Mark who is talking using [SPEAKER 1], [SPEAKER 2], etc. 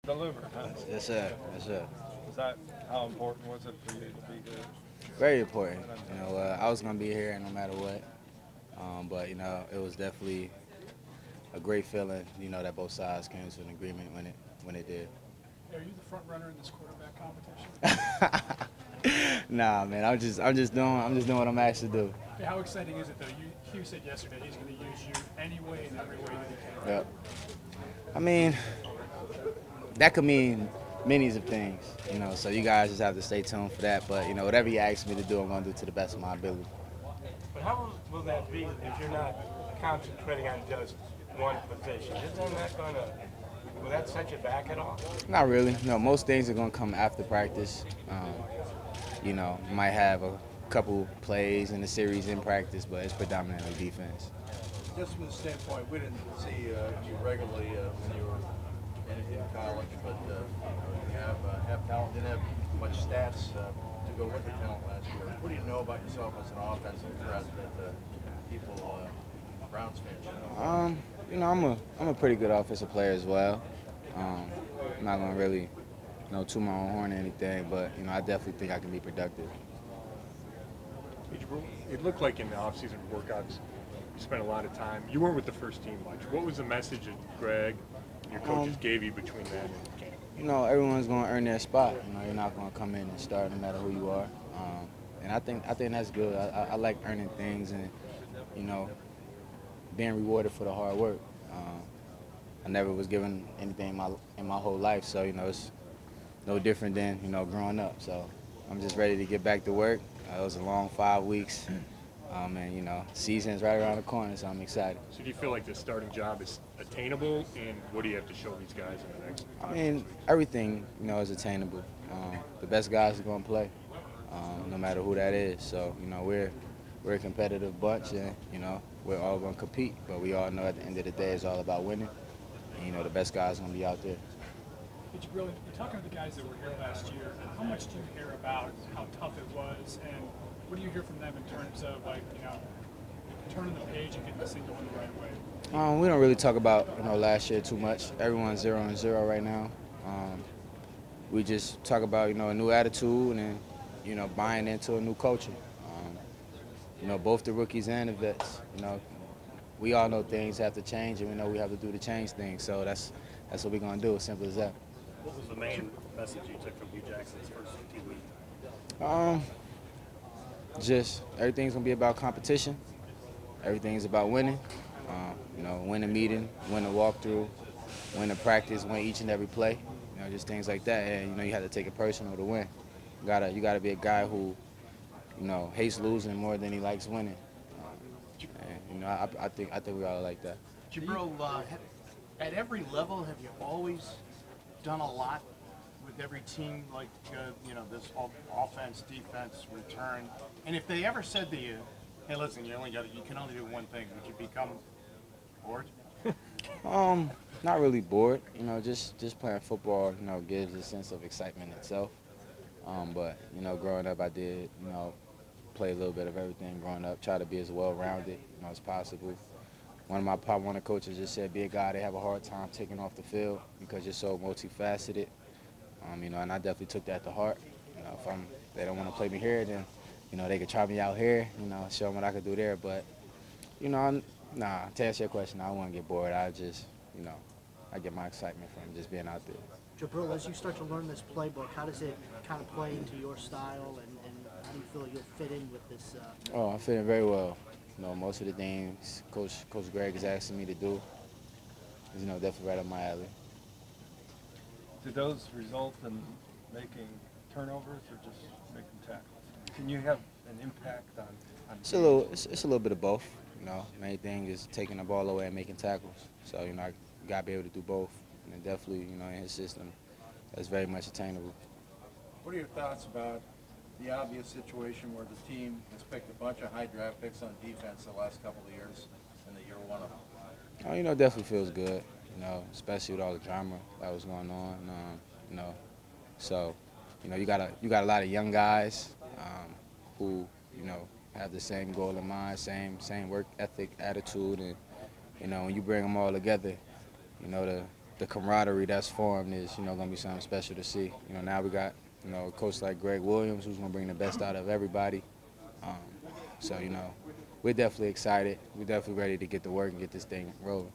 [SPEAKER 1] deliver, huh?
[SPEAKER 2] Yes, sir. Yes, sir.
[SPEAKER 1] Was that how important was it for you to be there?
[SPEAKER 2] Very important. I was gonna be here no matter what. But it was definitely a great feeling. That both sides came to an agreement when it did.
[SPEAKER 3] Are you the front runner in this quarterback competition?
[SPEAKER 2] Nah, man. I'm just doing what I'm asked to do.
[SPEAKER 3] Hey, how exciting is it though? Hugh said yesterday he's going to use you any way and every way that he can.
[SPEAKER 2] Yep. I mean, that could mean many of things. So you guys just have to stay tuned for that. But whatever you ask me to do, I'm gonna do to the best of my ability.
[SPEAKER 4] But how will that be if you're not concentrating on just one position? Isn't that going to, will that set you back at all?
[SPEAKER 2] Not really. Most things are gonna come after practice. Might have a couple plays in the series in practice, but it's predominantly defense.
[SPEAKER 5] Just from the standpoint, we didn't see you regularly when you were in college, but you have talent. Didn't have much stats to go with the talent last year. What do you know about yourself as an offensive threat that people, Browns fans,
[SPEAKER 2] I'm a pretty good offensive player as well. I'm not gonna really toot my own horn or anything, but I definitely think I can be productive.
[SPEAKER 6] Hey, Jabrill, it looked like in the offseason workouts, you spent a lot of time. You weren't with the first team much. What was the message that Greg, your coaches, gave you between that and camp?
[SPEAKER 2] Everyone's going to earn their spot. You're not going to come in and start no matter who you are. And I think that's good. I like earning things and, being rewarded for the hard work. I never was given anything in my whole life, so, it's no different than, growing up. So I'm just ready to get back to work. It was a long 5 weeks. And, season's right around the corner, so I'm excited.
[SPEAKER 6] So do you feel like the starting job is attainable, and what do you have to show these guys in the next?
[SPEAKER 2] I mean, everything, is attainable. The best guys are going to play, no matter who that is. So, we're a competitive bunch, and, we're all going to compete. But we all know at the end of the day, it's all about winning. And, the best guys are going to be out there.
[SPEAKER 3] Hey, Jabrill, you're talking to the guys that were here last year. How much do you hear about how tough it was, and what do you hear from them in terms of, turning the page and getting this thing going the right way?
[SPEAKER 2] We don't really talk about, last year too much. Everyone's 0-0 right now. We just talk about, a new attitude and, buying into a new culture. Both the rookies and the vets, we all know things have to change, and we know we have to do to change things. So that's what we're going to do, as simple as that.
[SPEAKER 4] What was the main message you took from Hugh Jackson's first 2 weeks?
[SPEAKER 2] Just everything's going to be about competition. Everything's about winning. Win a meeting, win a walkthrough, win a practice, win each and every play. Just things like that. And, you have to take it personal to win. You gotta be a guy who, hates losing more than he likes winning. And, I think we all like that.
[SPEAKER 7] Jabrill, at every level, have you always done a lot with every team, like, this offense, defense, return? And if they ever said to you, hey, listen, you can only do one thing, would you become bored?
[SPEAKER 2] Not really bored. Just playing football, gives a sense of excitement itself. But, growing up, I did, play a little bit of everything growing up, try to be as well-rounded, as possible. One of my Pop Warner coaches just said, be a guy they have a hard time taking off the field because you're so multifaceted. And I definitely took that to heart. If they don't want to play me here, then, they could try me out here, show them what I could do there. But, to answer your question, I wouldn't get bored. I just, I get my excitement from just being out there.
[SPEAKER 8] Jabrill, as you start to learn this playbook, how does it kind of play into your style, and how do you feel like you'll fit in with this?
[SPEAKER 2] Oh, I fit in very well. Most of the things Coach Greg is asking me to do is, definitely right up my alley.
[SPEAKER 1] Did those result in making turnovers or just making tackles? Can you have an impact on
[SPEAKER 2] It's a little bit of both. Main thing is taking the ball away and making tackles. So, I got to be able to do both. And definitely, in his system, that's very much attainable.
[SPEAKER 5] What are your thoughts about the obvious situation where the team has picked a bunch of high draft picks on defense the last couple of years, and that you're one of them?
[SPEAKER 2] Oh, definitely feels good, especially with all the drama that was going on. So, you got a lot of young guys who, have the same goal in mind, same work ethic, attitude, and, when you bring them all together, the the camaraderie that's formed is, you know, going to be something special to see. You know, now we got, you know, a coach like Greg Williams who's going to bring the best out of everybody. So, you know, we're definitely excited. We're definitely ready to get to work and get this thing rolling.